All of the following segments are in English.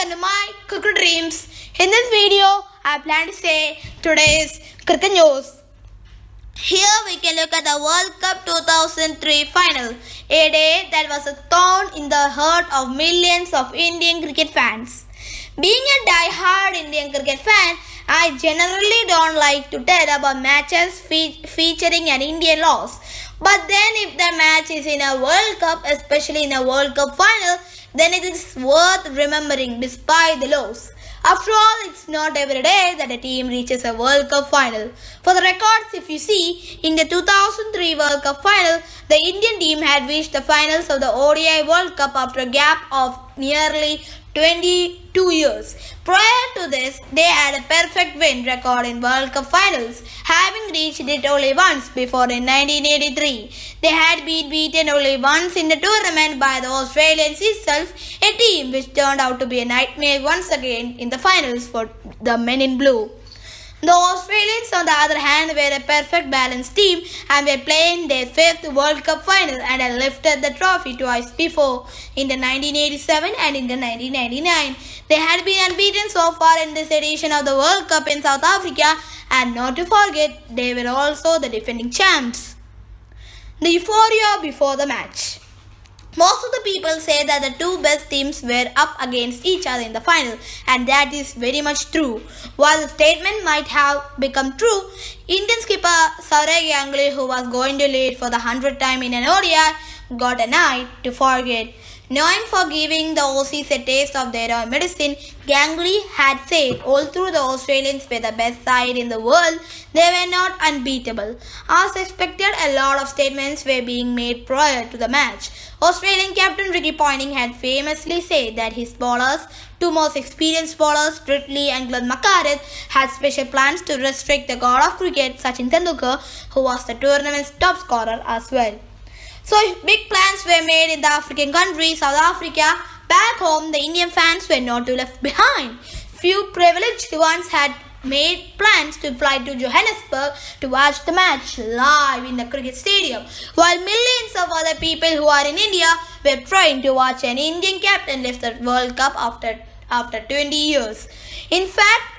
welcome to my cricket dreams. In this video, I plan to say today's cricket news. Here we can look at the World Cup 2003 final, a day that was a thorn in the heart of millions of Indian cricket fans. Being a die-hard Indian cricket fan, I generally don't like to tell about matches featuring an Indian loss. But then if the match is in a World Cup, especially in a World Cup final, then it is worth remembering despite the loss. After all, it's not every day that a team reaches a World Cup final. For the records, if you see, in the 2003 World Cup final, the Indian team had reached the finals of the ODI World Cup after a gap of nearly 22 years. Prior to this, they had a perfect win record in World Cup finals, having reached it only once before in 1983. They had been beaten only once in the tournament by the Australians itself, a team which turned out to be a nightmare once again in the finals for the men in blue. The Australians, on the other hand, were a perfect balanced team and were playing their fifth World Cup final and had lifted the trophy twice before, in the 1987 and in the 1999. They had been unbeaten so far in this edition of the World Cup in South Africa, and not to forget, they were also the defending champs. The euphoria before the match. Most of the people say that the two best teams were up against each other in the final, and that is very much true. While the statement might have become true, Indian skipper Sourav Ganguly, who was going to lead for the 100th time in an ODI, got a night to forget. Known for giving the Aussies a taste of their own medicine, Ganguly had said although the Australians were the best side in the world, they were not unbeatable. As expected, a lot of statements were being made prior to the match. Australian captain Ricky Ponting had famously said that his bowlers, two most experienced bowlers, Ridley and Glenn McGrath, had special plans to restrict the god of cricket, Sachin Tendulkar, who was the tournament's top scorer as well. So if big plans were made in the African country, South Africa, back home the Indian fans were not too left behind. Few privileged ones had made plans to fly to Johannesburg to watch the match live in the cricket stadium, while millions of other people who are in India were trying to watch an Indian captain lift the World Cup after 20 years. In fact,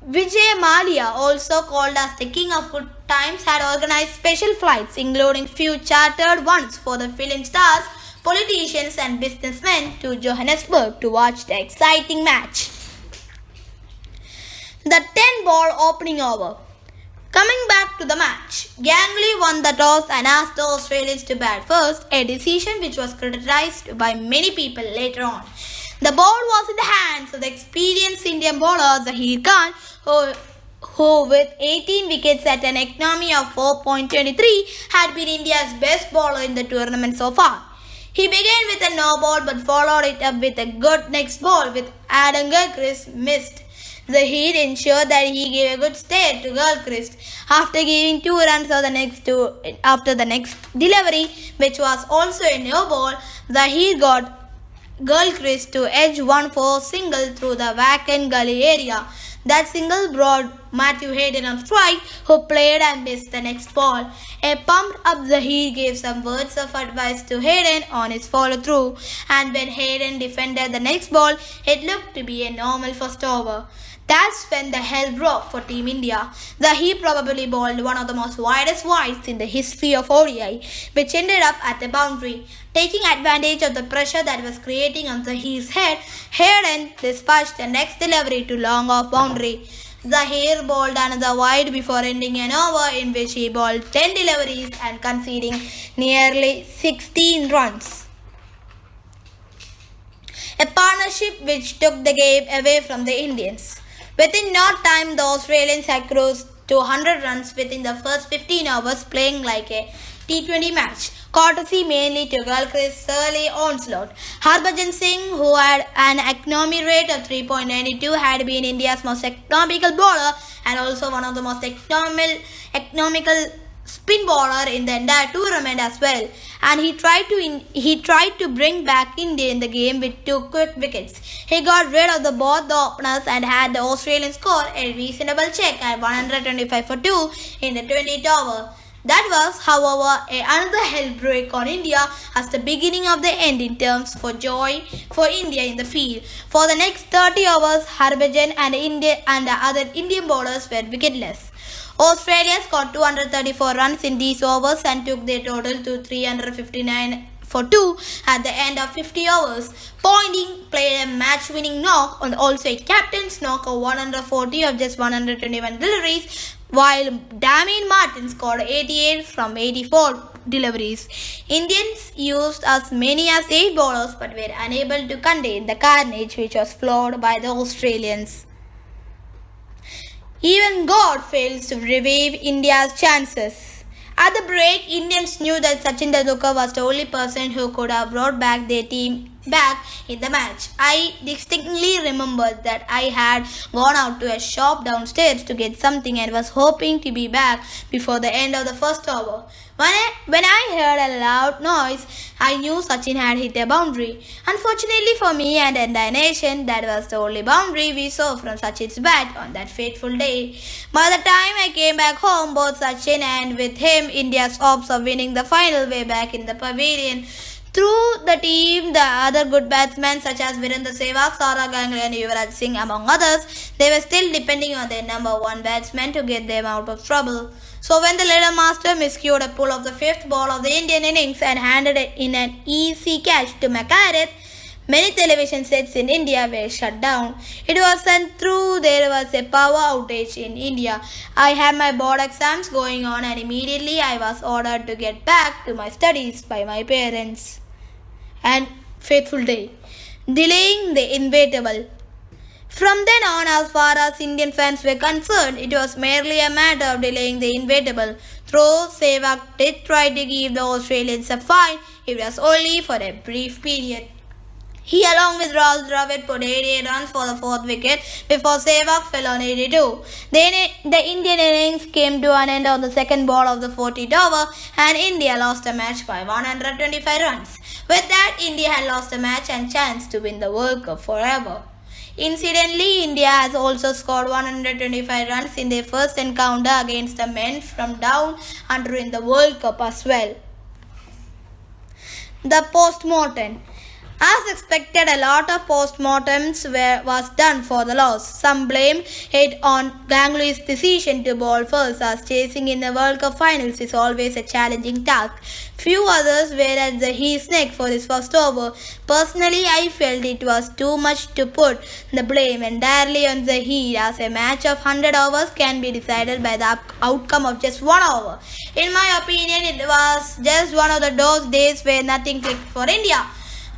Vijay Mallya, also called as the King of Good Times, had organized special flights, including few chartered ones for the film stars, politicians and businessmen to Johannesburg to watch the exciting match. The 10-ball opening over. Coming back to the match, Ganguly won the toss and asked the Australians to bat first, a decision which was criticized by many people later on. The ball was in the hands of the experienced Indian bowler Zaheer Khan, who with 18 wickets at an economy of 4.23 had been India's best bowler in the tournament so far. He began with a no ball but followed it up with a good next ball with Adam Gilchrist missed. Zaheer ensured that he gave a good stare to Gilchrist after giving 2 runs after the next delivery, which was also a no ball. Zaheer got Gilchrist to edge one for single through the vacant gully area. That single brought Matthew Hayden on strike, who played and missed the next ball. A pumped up Zaheer gave some words of advice to Hayden on his follow-through, and when Hayden defended the next ball, it looked to be a normal first over. That's when the hell broke for Team India. Zaheer probably bowled one of the most widest wides in the history of ODI, which ended up at the boundary. Taking advantage of the pressure that was creating on Zaheer's head, Hayden dispatched the next delivery to long off boundary. Zaheer bowled another wide before ending an over in which he bowled 10 deliveries and conceding nearly 16 runs. A partnership which took the game away from the Indians. Within no time, the Australians had crossed to 100 runs within the first 15 overs, playing like a T20 match, courtesy mainly to Gilchrist's early onslaught. Harbhajan Singh, who had an economy rate of 3.92, had been India's most economical bowler and also one of the most economical spin bowler in the entire tournament as well, and he tried to bring back India in the game with 2 quick wickets. He got rid of both the openers and had the Australians score a reasonable check at 125 for 2 in the 20th over. That was, however, another hell-break on India as the beginning of the end in terms for joy for India in the field. For the next 30 overs, Harbhajan and the other Indian bowlers were wicketless. Australia scored 234 runs in these overs and took their total to 359 for 2 at the end of 50 overs. Pointing played a match-winning knock and also a captain's knock of 140 of just 121 deliveries, while Damien Martin scored 88 from 84 deliveries. Indians used as many as 8 bowlers but were unable to contain the carnage which was flowed by the Australians. Even God fails to revive India's chances. At the break, Indians knew that Sachin Tendulkar was the only person who could have brought back their team back in the match. I distinctly remembered that I had gone out to a shop downstairs to get something and was hoping to be back before the end of the first over. When I heard a loud noise, I knew Sachin had hit a boundary. Unfortunately for me and the entire nation, that was the only boundary we saw from Sachin's bat on that fateful day. By the time I came back home, both Sachin and with him India's hopes of winning the final were back in the pavilion. Through the team, the other good batsmen such as Virendra Sehwag, Saurabh Ganguly and Yuvraj Singh among others, they were still depending on their number one batsman to get them out of trouble. So when the little master miscued a pull of the fifth ball of the Indian innings and handed it in an easy catch to McCarthy, many television sets in India were shut down. It wasn't true there was a power outage in India. I had my board exams going on and immediately I was ordered to get back to my studies by my parents. And fateful day, delaying the inevitable. From then on, as far as Indian fans were concerned, it was merely a matter of delaying the inevitable. Though Sehwag did try to give the Australians a fight, it was only for a brief period. He, along with Rahul Dravid, put 88 runs for the fourth wicket before Sehwag fell on 82. Then the Indian innings came to an end on the second ball of the 40th over and India lost the match by 125 runs. With that, India had lost the match and chance to win the World Cup forever. Incidentally, India has also scored 125 runs in their first encounter against the men from down under in the World Cup as well. The post-mortem. As expected, a lot of post-mortems was done for the loss. Some blamed it on Ganguly's decision to bowl first, as chasing in the World Cup finals is always a challenging task. Few others were at his neck for his first over. Personally, I felt it was too much to put the blame entirely on Zaheer, as a match of 100 overs can be decided by the outcome of just 1 over. In my opinion, it was just one of those days where nothing clicked for India.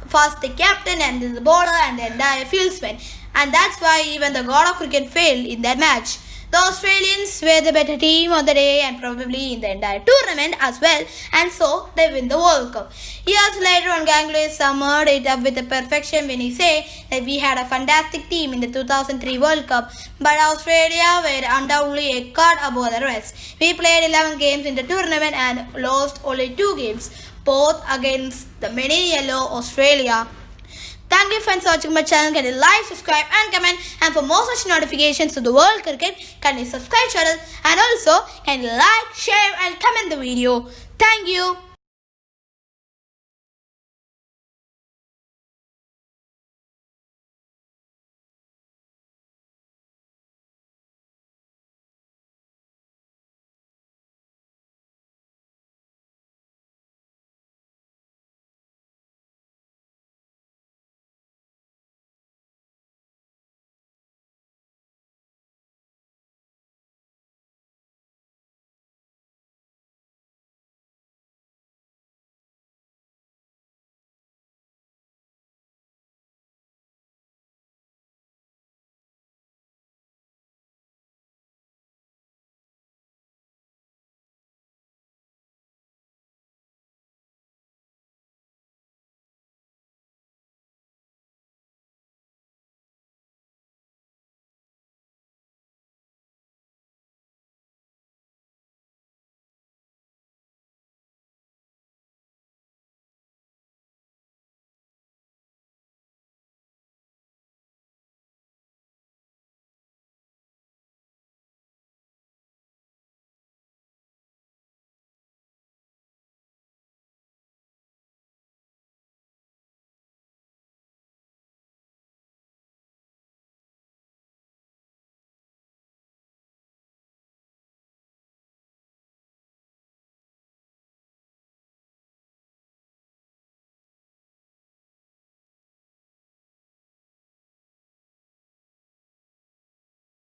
First the captain and then the bowler and the entire fieldsman, and that's why even the god of cricket failed in that match. The Australians were the better team on the day and probably in the entire tournament as well, and so they win the World Cup. Years later on, Ganguly summed it up with perfection when he said that we had a fantastic team in the 2003 World Cup, but Australia were undoubtedly a cut above the rest. We played 11 games in the tournament and lost only 2 games, both against the many yellow Australia. Thank you for watching my channel. Can you like, subscribe and comment, and for more such notifications to the world cricket, can you subscribe channel and also can you like, share and comment the video. Thank you.